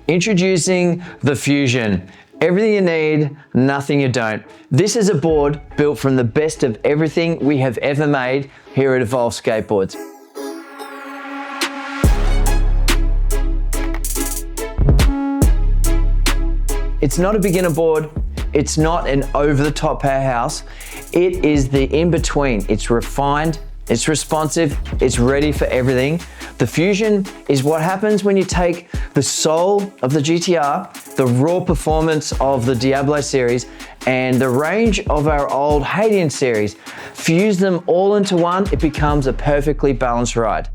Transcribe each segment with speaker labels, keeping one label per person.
Speaker 1: Introducing the Fusion. Everything you need, nothing you don't. This is a board built from the best of everything we have ever made here at Evolve Skateboards. It's not a beginner board. It's not an over-the-top powerhouse. It is the in-between. It's refined, it's responsive, it's ready for everything. The Fusion is what happens when you take the soul of the GTR, the raw performance of the Diablo series, and the range of our old Hadean series. Fuse them all into one, it becomes a perfectly balanced ride.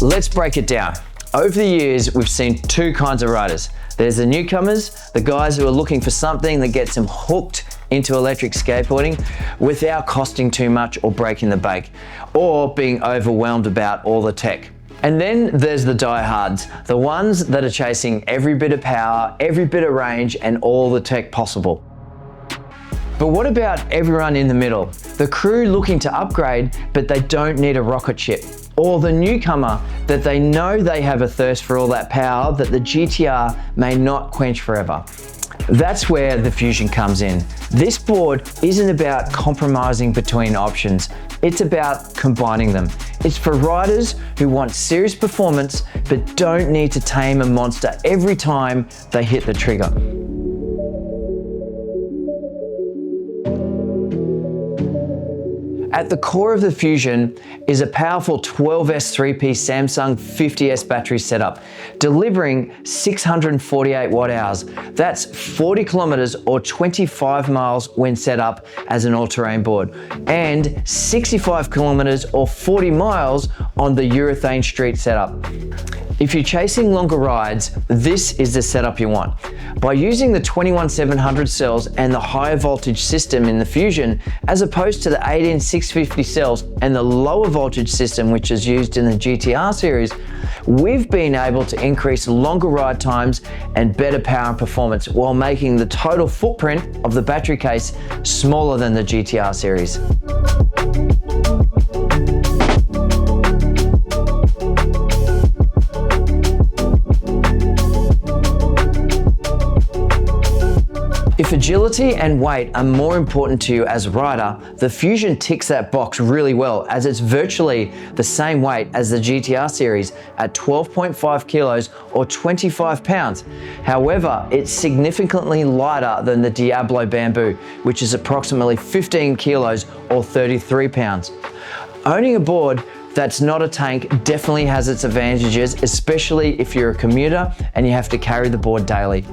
Speaker 1: Let's break it down. Over the years, we've seen two kinds of riders. There's the newcomers, the guys who are looking for something that gets them hooked into electric skateboarding without costing too much or breaking the bank, or being overwhelmed about all the tech. And then there's the diehards, the ones that are chasing every bit of power, every bit of range, and all the tech possible. But what about everyone in the middle? The crew looking to upgrade, but they don't need a rocket ship. Or the newcomer that they know they have a thirst for all that power that the GTR may not quench forever. That's where the Fusion comes in. This board isn't about compromising between options. It's about combining them. It's for riders who want serious performance but don't need to tame a monster every time they hit the trigger. At the core of the Fusion is a powerful 12S 3P Samsung 50S battery setup, delivering 648 watt hours. That's 40 kilometers or 25 miles when set up as an all-terrain board, and 65 kilometers or 40 miles on the urethane street setup. If you're chasing longer rides, this is the setup you want. By using the 21700 cells and the higher voltage system in the Fusion, as opposed to the 18650 cells and the lower voltage system which is used in the GTR series, we've been able to increase longer ride times and better power and performance while making the total footprint of the battery case smaller than the GTR series. If agility and weight are more important to you as a rider, the Fusion ticks that box really well, as it's virtually the same weight as the GTR series at 12.5 kilos or 25 pounds. However, it's significantly lighter than the Diablo Bamboo, which is approximately 15 kilos or 33 pounds. Owning a board that's not a tank definitely has its advantages, especially if you're a commuter and you have to carry the board daily.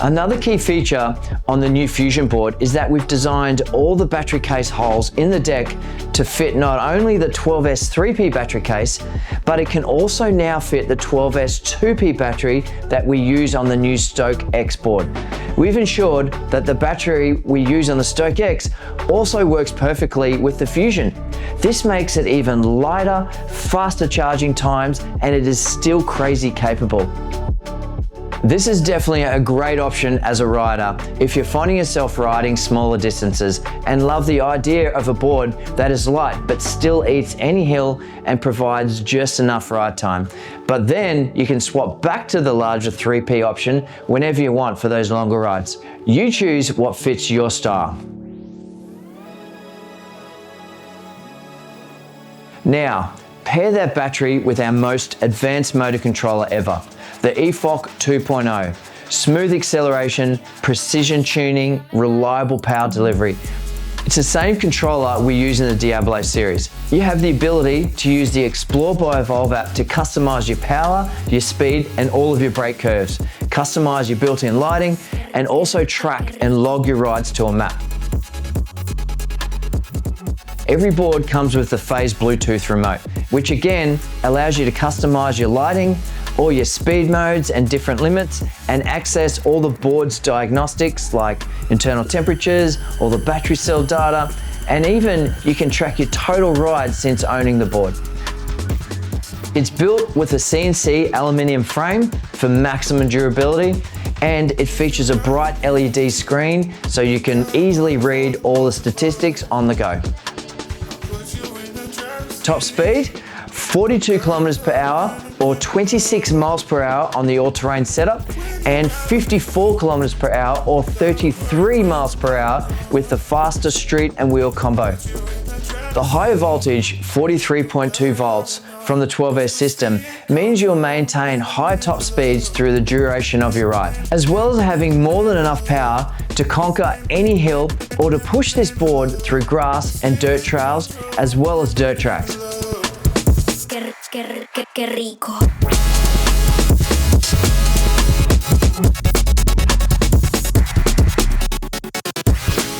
Speaker 1: Another key feature on the new Fusion board is that we've designed all the battery case holes in the deck to fit not only the 12S 3P battery case, but it can also now fit the 12S 2P battery that we use on the new Stoke X board. We've ensured that the battery we use on the Stoke X also works perfectly with the Fusion. This makes it even lighter, faster charging times, and it is still crazy capable. This is definitely a great option as a rider if you're finding yourself riding smaller distances and love the idea of a board that is light but still eats any hill and provides just enough ride time. But then you can swap back to the larger 3P option whenever you want for those longer rides. You choose what fits your style. Now, pair that battery with our most advanced motor controller ever, the EFOC 2.0. Smooth acceleration, precision tuning, reliable power delivery. It's the same controller we use in the Diablo series. You have the ability to use the Explore by Evolve app to customize your power, your speed, and all of your brake curves, customize your built-in lighting, and also track and log your rides to a map. Every board comes with a phased Bluetooth remote, which again allows you to customize your lighting, all your speed modes and different limits, and access all the board's diagnostics like internal temperatures, all the battery cell data, and even you can track your total ride since owning the board. It's built with a CNC aluminium frame for maximum durability, and it features a bright LED screen so you can easily read all the statistics on the go. Top speed, 42 kilometers per hour or 26 miles per hour on the all-terrain setup, and 54 kilometers per hour or 33 miles per hour with the faster street and wheel combo. The higher voltage, 43.2 volts from the 12S system, means you'll maintain high top speeds through the duration of your ride, as well as having more than enough power to conquer any hill or to push this board through grass and dirt trails, as well as dirt tracks.
Speaker 2: Qué rico.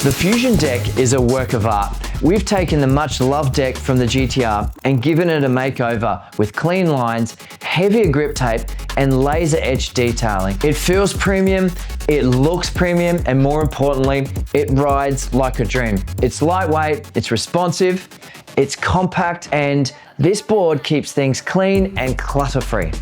Speaker 1: The Fusion deck is a work of art. We've taken the much loved deck from the GTR and given it a makeover with clean lines, heavier grip tape, and laser edge detailing. It feels premium, it looks premium, and more importantly, it rides like a dream. It's lightweight, it's responsive, it's compact, and this board keeps things clean and clutter-free.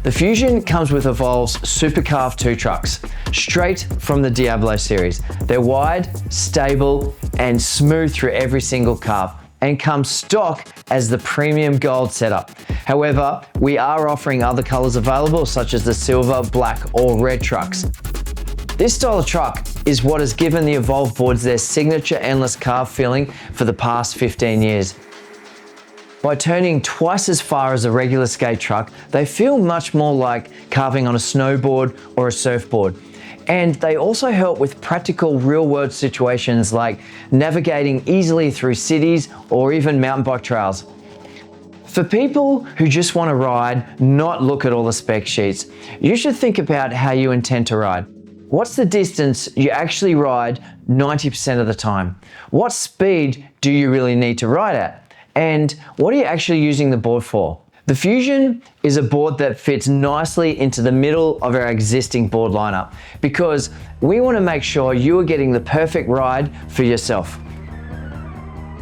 Speaker 1: The Fusion comes with Evolve's Supercarve 2 trucks, straight from the Diablo series. They're wide, stable, and smooth through every single carve, and comes stock as the premium gold setup. However, we are offering other colors available, such as the silver, black, or red trucks. This style of truck is what has given the Evolve boards their signature endless carve feeling for the past 15 years. By turning twice as far as a regular skate truck, they feel much more like carving on a snowboard or a surfboard. And they also help with practical real-world situations like navigating easily through cities or even mountain bike trails. For people who just want to ride, not look at all the spec sheets, you should think about how you intend to ride. What's the distance you actually ride 90% of the time? What speed do you really need to ride at? And what are you actually using the board for? The Fusion is a board that fits nicely into the middle of our existing board lineup because we want to make sure you are getting the perfect ride for yourself.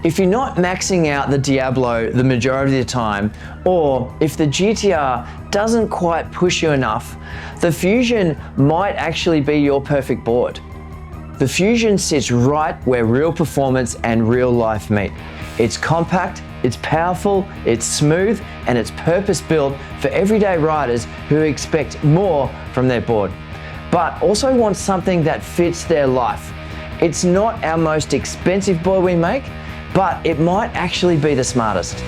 Speaker 1: If you're not maxing out the Diablo the majority of the time, or if the GTR doesn't quite push you enough, the Fusion might actually be your perfect board. The Fusion sits right where real performance and real life meet. It's compact, it's powerful, it's smooth, and it's purpose-built for everyday riders who expect more from their board, but also want something that fits their life. It's not our most expensive board we make, but it might actually be the smartest.